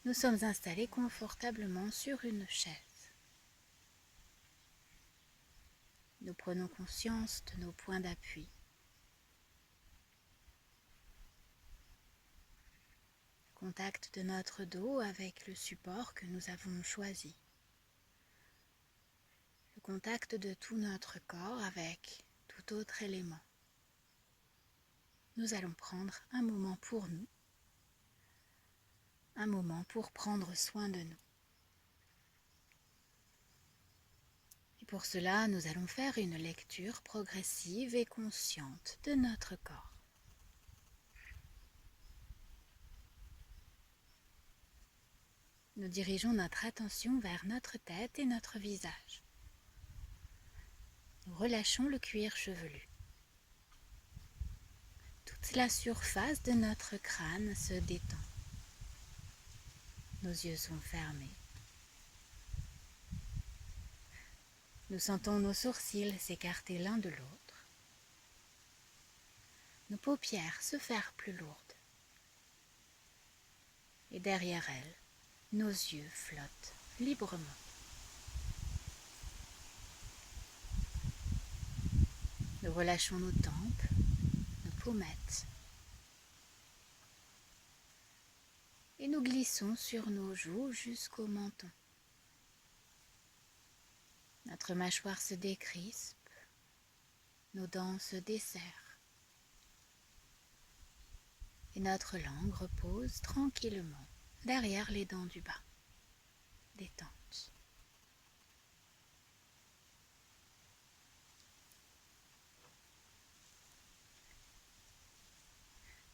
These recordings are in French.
Nous sommes installés confortablement sur une chaise. Nous prenons conscience de nos points d'appui. Le contact de notre dos avec le support que nous avons choisi. Le contact de tout notre corps avec tout autre élément. Nous allons prendre un moment pour nous, un moment pour prendre soin de nous. Et pour cela, nous allons faire une lecture progressive et consciente de notre corps. Nous dirigeons notre attention vers notre tête et notre visage. Nous relâchons le cuir chevelu. Toute la surface de notre crâne se détend. Nos yeux sont fermés. Nous sentons nos sourcils s'écarter l'un de l'autre. Nos paupières se faire plus lourdes. Et derrière elles, nos yeux flottent librement. Nous relâchons nos tempes, nos pommettes. Et nous glissons sur nos joues jusqu'au menton. Notre mâchoire se décrispe, nos dents se desserrent. Et notre langue repose tranquillement derrière les dents du bas. Détente.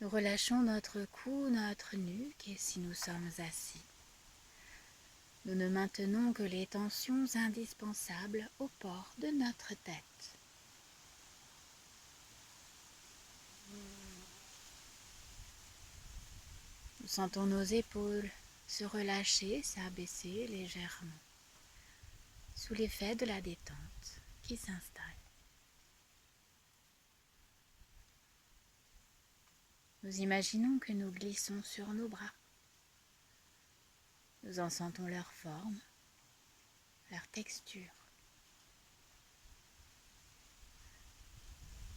Nous relâchons notre cou, notre nuque et si nous sommes assis, nous ne maintenons que les tensions indispensables au port de notre tête. Nous sentons nos épaules se relâcher, s'abaisser légèrement, sous l'effet de la détente qui s'installe. Nous imaginons que nous glissons sur nos bras. Nous en sentons leur forme, leur texture.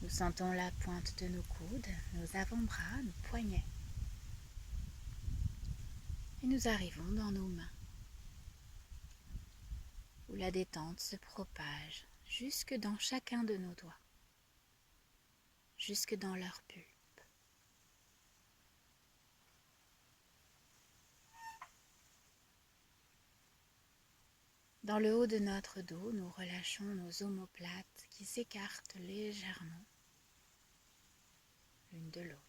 Nous sentons la pointe de nos coudes, nos avant-bras, nos poignets. Et nous arrivons dans nos mains, où la détente se propage jusque dans chacun de nos doigts, jusque dans leur pulpe. Dans le haut de notre dos, nous relâchons nos omoplates qui s'écartent légèrement l'une de l'autre.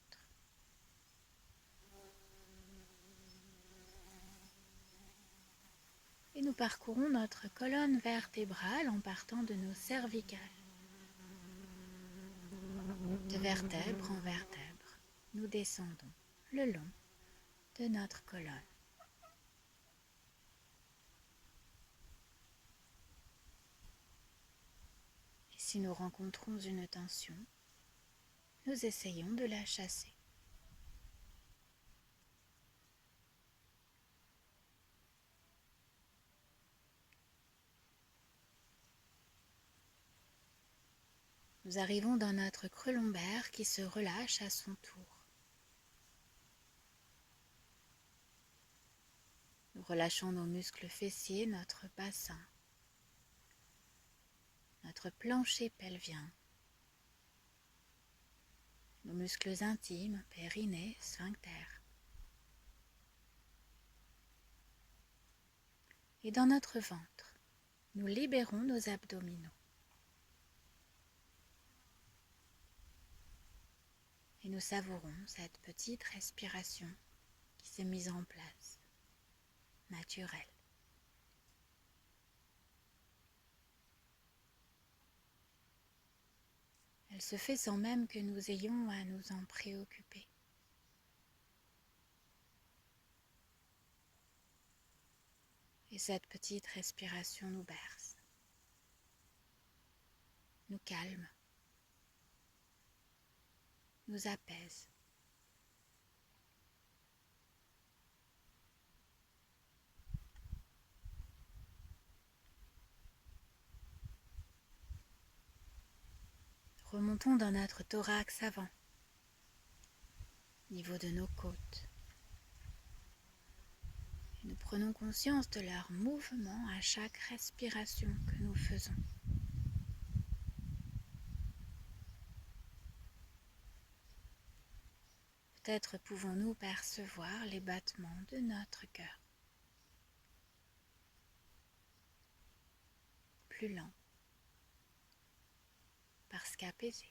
Et nous parcourons notre colonne vertébrale en partant de nos cervicales. De vertèbre en vertèbre, nous descendons le long de notre colonne. Et si nous rencontrons une tension, nous essayons de la chasser. Nous arrivons dans notre creux lombaire qui se relâche à son tour. Nous relâchons nos muscles fessiers, notre bassin, notre plancher pelvien, nos muscles intimes, périnée, sphincter. Et dans notre ventre, nous libérons nos abdominaux. Et nous savourons cette petite respiration qui s'est mise en place, naturelle. Elle se fait sans même que nous ayons à nous en préoccuper. Et cette petite respiration nous berce, nous calme, nous apaise. sentons dans notre thorax avant, au niveau de nos côtes. Et nous prenons conscience de leur mouvement à chaque respiration que nous faisons. Peut-être pouvons-nous percevoir les battements de notre cœur. Plus lent, parce qu'apaisé.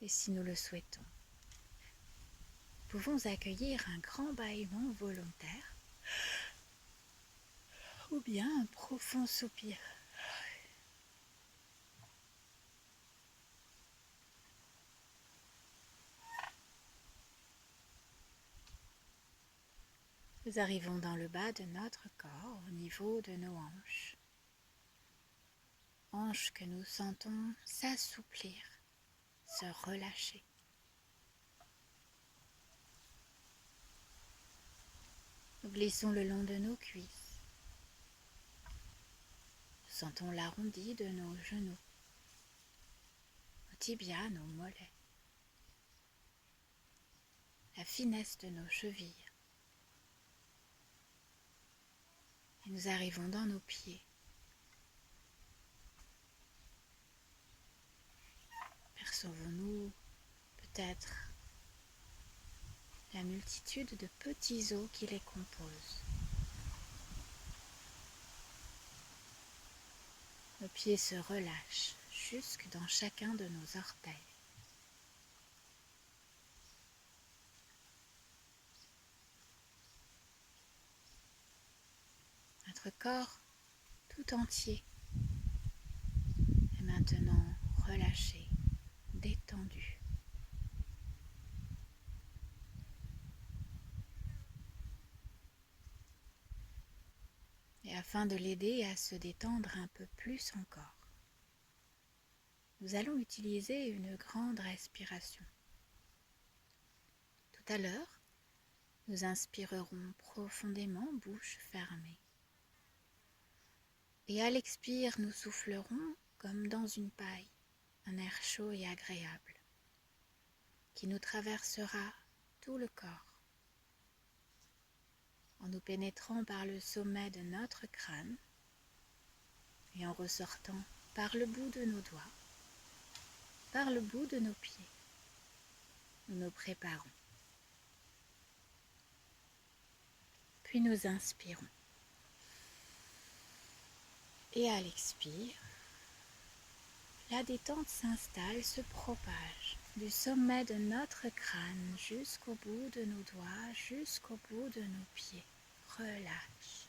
Et si nous le souhaitons, nous pouvons accueillir un grand bâillement volontaire ou bien un profond soupir. Nous arrivons dans le bas de notre corps, au niveau de nos hanches. Hanches que nous sentons s'assouplir, se relâcher. Nous glissons le long de nos cuisses. Nous sentons l'arrondi de nos genoux, nos tibias, nos mollets, la finesse de nos chevilles. Et nous arrivons dans nos pieds. Percevons-nous peut-être la multitude de petits os qui les composent. Nos pieds se relâchent jusque dans chacun de nos orteils. Notre corps tout entier est maintenant relâché, détendu. Et afin de l'aider à se détendre un peu plus encore, nous allons utiliser une grande respiration. Tout à l'heure, nous inspirerons profondément, bouche fermée. Et à l'expire, nous soufflerons comme dans une paille, un air chaud et agréable, qui nous traversera tout le corps, en nous pénétrant par le sommet de notre crâne et en ressortant par le bout de nos doigts, par le bout de nos pieds. Nous nous préparons. Puis nous inspirons. Et à l'expire, la détente s'installe, se propage du sommet de notre crâne jusqu'au bout de nos doigts, jusqu'au bout de nos pieds. Relâche.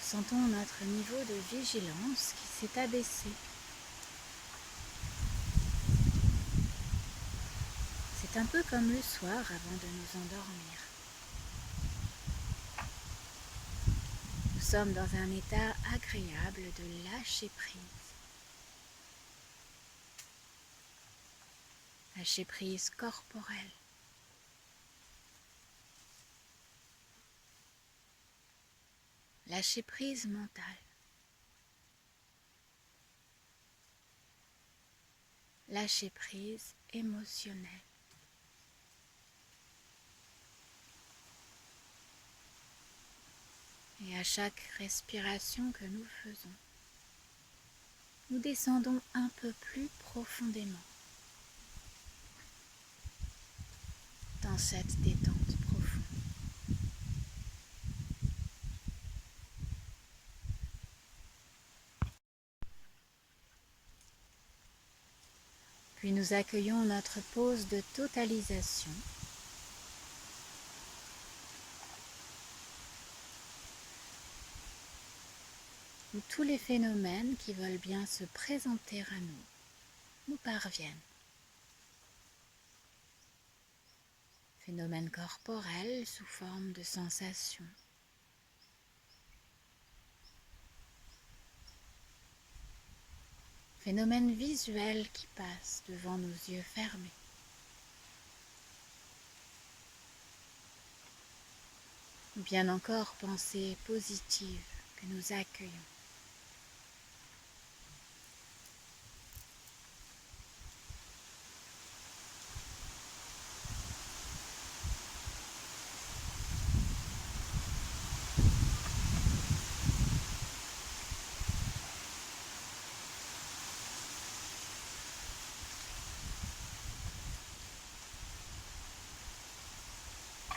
Sentons notre niveau de vigilance qui s'est abaissé. C'est un peu comme le soir avant de nous endormir. Nous sommes dans un état agréable de lâcher prise. Lâcher prise corporelle. Lâcher prise mentale. Lâcher prise émotionnelle. Et à chaque respiration que nous faisons, nous descendons un peu plus profondément dans cette détente profonde. Puis nous accueillons notre pause de totalisation. Où tous les phénomènes qui veulent bien se présenter à nous parviennent. Phénomènes corporels sous forme de sensations. phénomène visuel qui passe devant nos yeux fermés. Ou bien encore pensées positives que nous accueillons.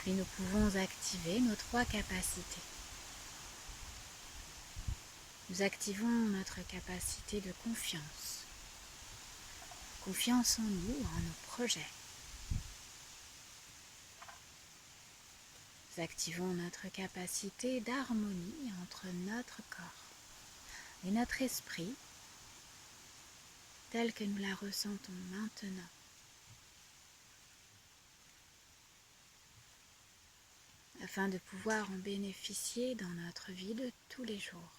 Puis nous pouvons activer nos 3 capacités. Nous activons notre capacité de confiance. Confiance en nous, en nos projets. Nous activons notre capacité d'harmonie entre notre corps et notre esprit tel que nous la ressentons maintenant. Afin de pouvoir en bénéficier dans notre vie de tous les jours.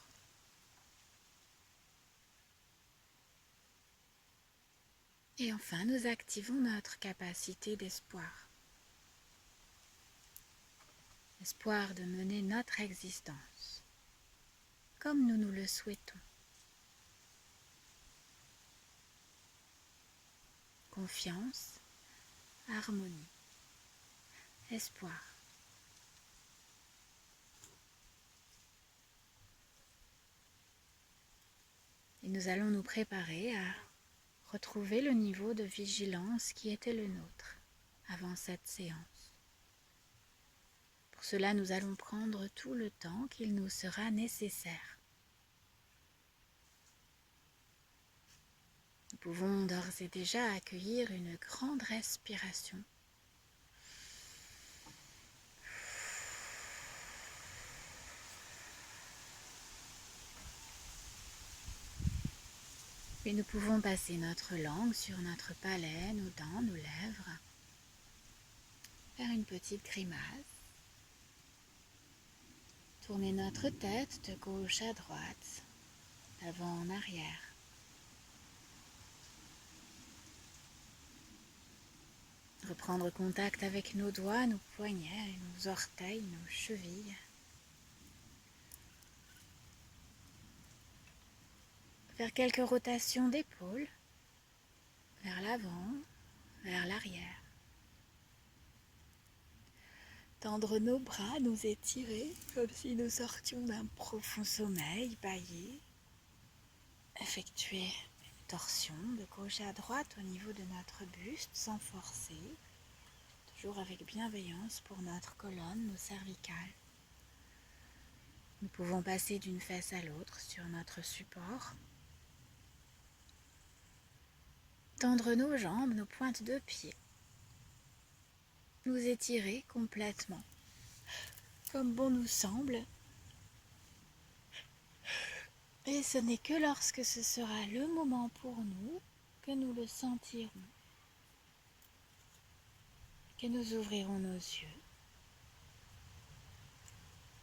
Et enfin, nous activons notre capacité d'espoir. Espoir de mener notre existence comme nous nous le souhaitons. Confiance, harmonie, espoir. Et nous allons nous préparer à retrouver le niveau de vigilance qui était le nôtre avant cette séance. Pour cela, nous allons prendre tout le temps qu'il nous sera nécessaire. Nous pouvons d'ores et déjà accueillir une grande respiration. Puis nous pouvons passer notre langue sur notre palais, nos dents, nos lèvres. Faire une petite grimace. Tourner notre tête de gauche à droite, d'avant en arrière. Reprendre contact avec nos doigts, nos poignets, nos orteils, nos chevilles. Faire quelques rotations d'épaules, vers l'avant, vers l'arrière. Tendre nos bras, nous étirer, comme si nous sortions d'un profond sommeil, bâillé. Effectuer une torsion de gauche à droite au niveau de notre buste, sans forcer. Toujours avec bienveillance pour notre colonne, nos cervicales. Nous pouvons passer d'une fesse à l'autre sur notre support. Tendre nos jambes, nos pointes de pied. Nous étirer complètement, comme bon nous semble. Et ce n'est que lorsque ce sera le moment pour nous que nous le sentirons, que nous ouvrirons nos yeux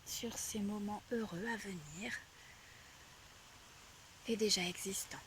sur ces moments heureux à venir et déjà existants.